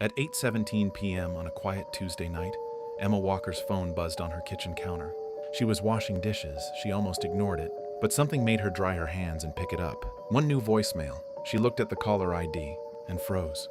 At 8:17 p.m. on a quiet Tuesday night, Emma Walker's phone buzzed on her kitchen counter. She was washing dishes. She almost ignored it, but something made her dry her hands and pick it up. One new voicemail. She looked at the caller ID and froze.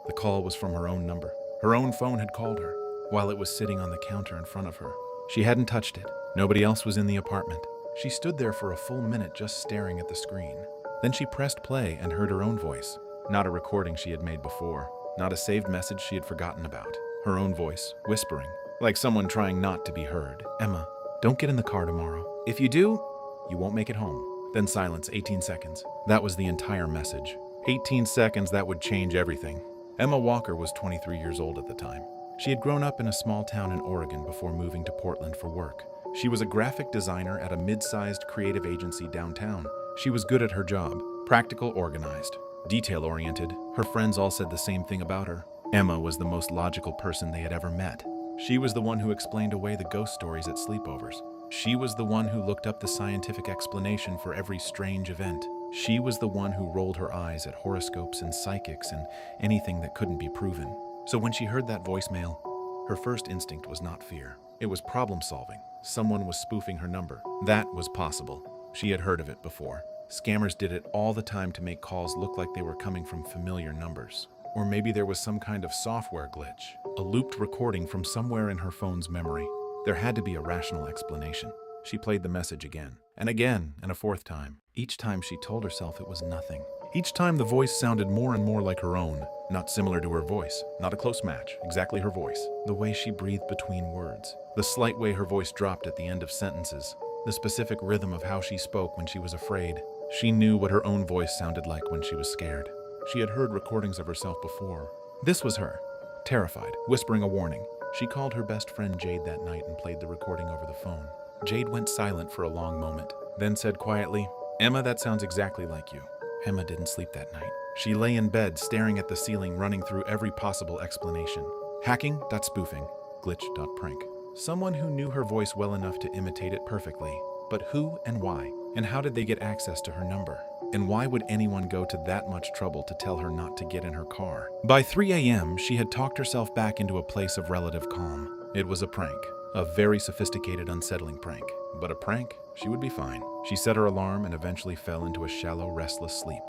The call was from her own number. Her own phone had called her while it was sitting on the counter in front of her. She hadn't touched it. Nobody else was in the apartment. She stood there for a full minute just staring at the screen. Then she pressed play and heard her own voice. Not a recording she had made before. Not a saved message she had forgotten about. Her own voice, whispering, like someone trying not to be heard. Emma, don't get in the car tomorrow. If you do, you won't make it home. Then silence, 18 seconds. That was the entire message. 18 seconds that would change everything. Emma Walker was 23 years old at the time. She had grown up in a small town in Oregon before moving to Portland for work. She was a graphic designer at a mid-sized creative agency downtown. She was good at her job, practical, organized, detail-oriented. Her friends all said the same thing about her. Emma was the most logical person they had ever met. She was the one who explained away the ghost stories at sleepovers. She was the one who looked up the scientific explanation for every strange event. She was the one who rolled her eyes at horoscopes and psychics and anything that couldn't be proven. So when she heard that voicemail, her first instinct was not fear. It was problem solving. Someone was spoofing her number. That was possible. She had heard of it before. Scammers did it all the time to make calls look like they were coming from familiar numbers. Or maybe there was some kind of software glitch, a looped recording from somewhere in her phone's memory. There had to be a rational explanation. She played the message again, and a fourth time. Each time she told herself it was nothing. Each time the voice sounded more and more like her own, not similar to her voice, not a close match, exactly her voice. The way she breathed between words, the slight way her voice dropped at the end of sentences, the specific rhythm of how she spoke when she was afraid. She knew what her own voice sounded like when she was scared. She had heard recordings of herself before. This was her, terrified, whispering a warning. She called her best friend Jade that night and played the recording over the phone. Jade went silent for a long moment, then said quietly, "Emma, that sounds exactly like you." Emma didn't sleep that night. She lay in bed, staring at the ceiling, running through every possible explanation. Hacking, spoofing, glitch, prank. Someone who knew her voice well enough to imitate it perfectly. But who and why? And how did they get access to her number? And why would anyone go to that much trouble to tell her not to get in her car? By 3 a.m., she had talked herself back into a place of relative calm. It was a prank. A very sophisticated, unsettling prank. But a prank? She would be fine. She set her alarm and eventually fell into a shallow, restless sleep.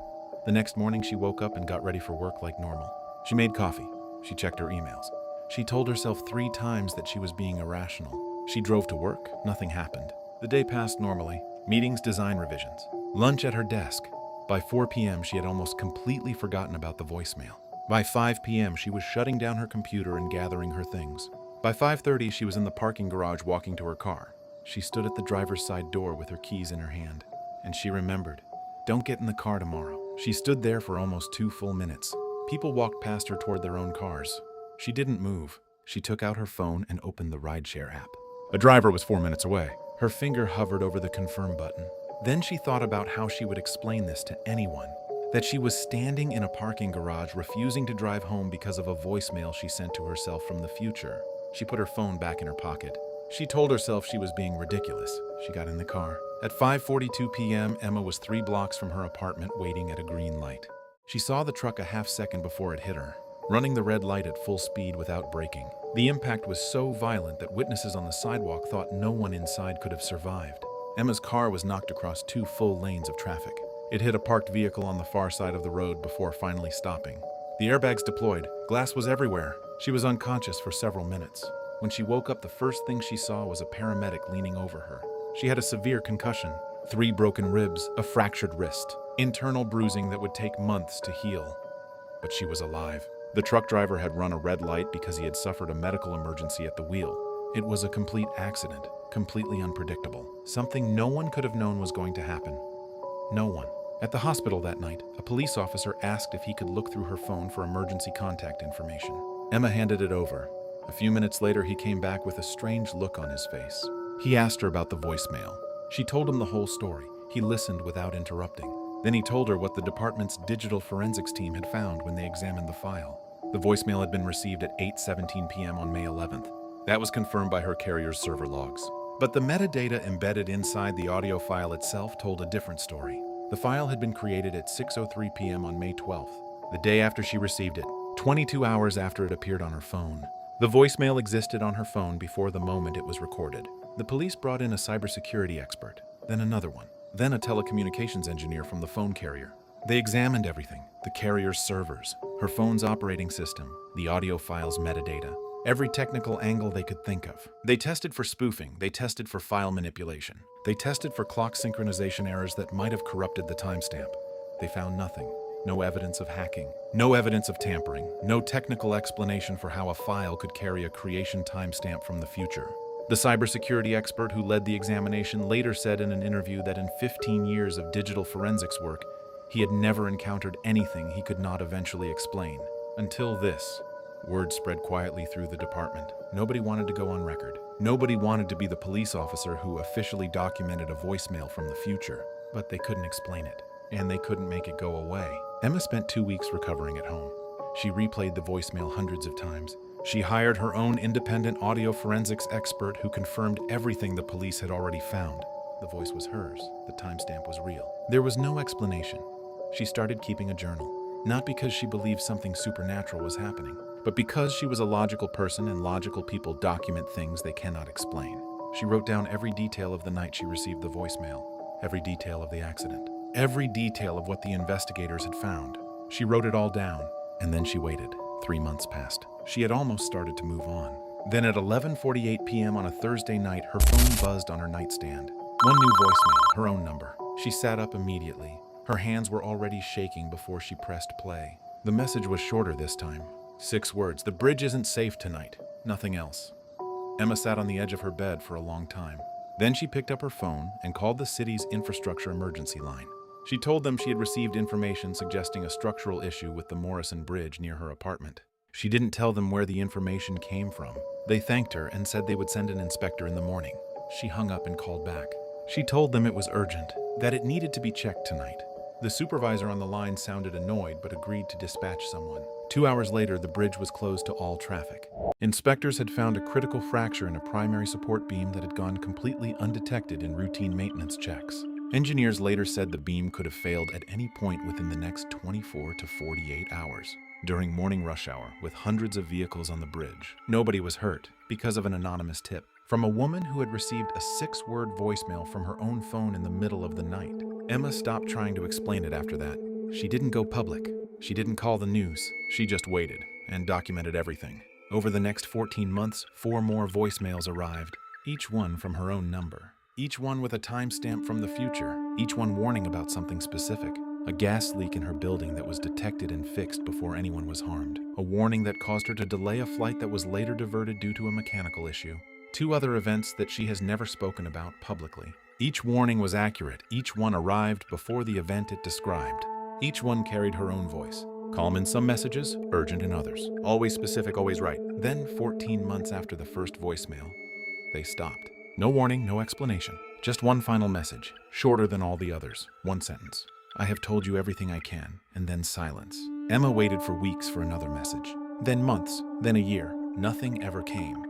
The next morning, she woke up and got ready for work like normal. She made coffee. She checked her emails. She told herself 3 times that she was being irrational. She drove to work. Nothing happened. The day passed normally. Meetings, design revisions. Lunch at her desk. By 4 p.m., she had almost completely forgotten about the voicemail. By 5 p.m., she was shutting down her computer and gathering her things. By 5:30, she was in the parking garage walking to her car. She stood at the driver's side door with her keys in her hand, and she remembered. Don't get in the car tomorrow. She stood there for almost 2 full minutes. People walked past her toward their own cars. She didn't move. She took out her phone and opened the rideshare app. A driver was 4 minutes away. Her finger hovered over the confirm button. Then she thought about how she would explain this to anyone. That she was standing in a parking garage refusing to drive home because of a voicemail she sent to herself from the future. She put her phone back in her pocket. She told herself she was being ridiculous. She got in the car. At 5:42 p.m., Emma was 3 blocks from her apartment waiting at a green light. She saw the truck a half second before it hit her, running the red light at full speed without braking. The impact was so violent that witnesses on the sidewalk thought no one inside could have survived. Emma's car was knocked across 2 full lanes of traffic. It hit a parked vehicle on the far side of the road before finally stopping. The airbags deployed. Glass was everywhere. She was unconscious for several minutes. When she woke up, the first thing she saw was a paramedic leaning over her. She had a severe concussion, 3 broken ribs, a fractured wrist, internal bruising that would take months to heal. But she was alive. The truck driver had run a red light because he had suffered a medical emergency at the wheel. It was a complete accident, completely unpredictable. Something no one could have known was going to happen. No one. At the hospital that night, a police officer asked if he could look through her phone for emergency contact information. Emma handed it over. A few minutes later, he came back with a strange look on his face. He asked her about the voicemail. She told him the whole story. He listened without interrupting. Then he told her what the department's digital forensics team had found when they examined the file. The voicemail had been received at 8:17 p.m. on May 11th. That was confirmed by her carrier's server logs. But the metadata embedded inside the audio file itself told a different story. The file had been created at 6:03 p.m. on May 12th, the day after she received it. 22 hours after it appeared on her phone. The voicemail existed on her phone before the moment it was recorded. The police brought in a cybersecurity expert, then another one, then a telecommunications engineer from the phone carrier. They examined everything: the carrier's servers, her phone's operating system, the audio file's metadata, every technical angle they could think of. They tested for spoofing, they tested for file manipulation, they tested for clock synchronization errors that might have corrupted the timestamp. They found nothing. No evidence of hacking, no evidence of tampering, no technical explanation for how a file could carry a creation timestamp from the future. The cybersecurity expert who led the examination later said in an interview that in 15 years of digital forensics work, he had never encountered anything he could not eventually explain. Until this. Word spread quietly through the department. Nobody wanted to go on record. Nobody wanted to be the police officer who officially documented a voicemail from the future. But they couldn't explain it, and they couldn't make it go away. Emma spent 2 weeks recovering at home. She replayed the voicemail hundreds of times. She hired her own independent audio forensics expert who confirmed everything the police had already found. The voice was hers. The timestamp was real. There was no explanation. She started keeping a journal, not because she believed something supernatural was happening, but because she was a logical person and logical people document things they cannot explain. She wrote down every detail of the night she received the voicemail, every detail of the accident, every detail of what the investigators had found. She wrote it all down, and then she waited. 3 months passed. She had almost started to move on. Then at 11:48 p.m. on a Thursday night, her phone buzzed on her nightstand. One new voicemail, her own number. She sat up immediately. Her hands were already shaking before she pressed play. The message was shorter this time. 6 words: "The bridge isn't safe tonight." Nothing else. Emma sat on the edge of her bed for a long time. Then she picked up her phone and called the city's infrastructure emergency line. She told them she had received information suggesting a structural issue with the Morrison Bridge near her apartment. She didn't tell them where the information came from. They thanked her and said they would send an inspector in the morning. She hung up and called back. She told them it was urgent, that it needed to be checked tonight. The supervisor on the line sounded annoyed but agreed to dispatch someone. 2 hours later, the bridge was closed to all traffic. Inspectors had found a critical fracture in a primary support beam that had gone completely undetected in routine maintenance checks. Engineers later said the beam could have failed at any point within the next 24 to 48 hours. During morning rush hour, with hundreds of vehicles on the bridge, nobody was hurt because of an anonymous tip from a woman who had received a 6-word voicemail from her own phone in the middle of the night. Emma stopped trying to explain it after that. She didn't go public. She didn't call the news. She just waited and documented everything. Over the next 14 months, 4 more voicemails arrived, each one from her own number. Each one with a timestamp from the future, each one warning about something specific. A gas leak in her building that was detected and fixed before anyone was harmed. A warning that caused her to delay a flight that was later diverted due to a mechanical issue. 2 other events that she has never spoken about publicly. Each warning was accurate. Each one arrived before the event it described. Each one carried her own voice. Calm in some messages, urgent in others. Always specific, always right. Then, 14 months after the first voicemail, they stopped. No warning, no explanation. Just one final message, shorter than all the others. 1 sentence. "I have told you everything I can," and then silence. Emma waited for weeks for another message. Then months, then a year. Nothing ever came.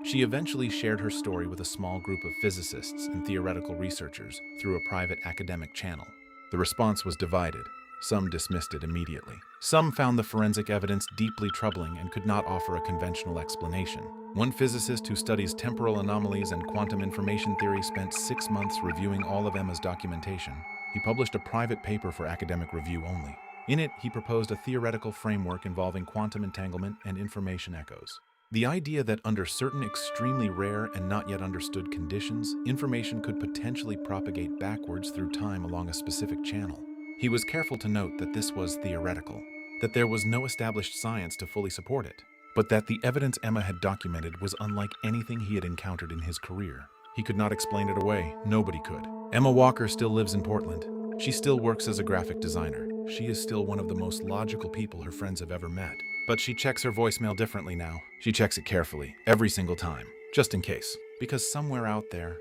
She eventually shared her story with a small group of physicists and theoretical researchers through a private academic channel. The response was divided. Some dismissed it immediately. Some found the forensic evidence deeply troubling and could not offer a conventional explanation. One physicist who studies temporal anomalies and quantum information theory spent 6 months reviewing all of Emma's documentation. He published a private paper for academic review only. In it, he proposed a theoretical framework involving quantum entanglement and information echoes. The idea that under certain extremely rare and not yet understood conditions, information could potentially propagate backwards through time along a specific channel. He was careful to note that this was theoretical, that there was no established science to fully support it, but that the evidence Emma had documented was unlike anything he had encountered in his career. He could not explain it away. Nobody could. Emma Walker still lives in Portland. She still works as a graphic designer. She is still one of the most logical people her friends have ever met. But she checks her voicemail differently now. She checks it carefully, every single time, just in case. Because somewhere out there,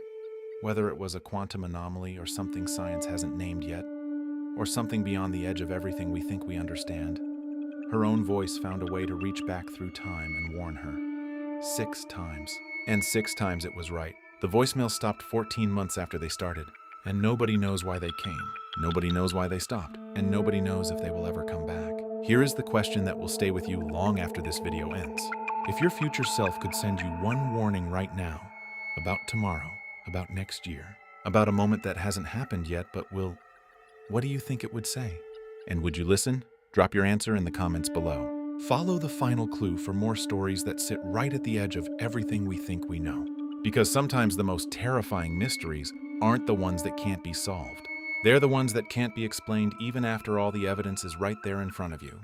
whether it was a quantum anomaly or something science hasn't named yet, or something beyond the edge of everything we think we understand, her own voice found a way to reach back through time and warn her. 6 times. And 6 times it was right. The voicemail stopped 14 months after they started, and nobody knows why they came. Nobody knows why they stopped, and nobody knows if they will ever come back. Here is the question that will stay with you long after this video ends. If your future self could send you one warning right now, about tomorrow, about next year, about a moment that hasn't happened yet but will, what do you think it would say? And would you listen? Drop your answer in the comments below. Follow the final clue for more stories that sit right at the edge of everything we think we know. Because sometimes the most terrifying mysteries aren't the ones that can't be solved. They're the ones that can't be explained even after all the evidence is right there in front of you.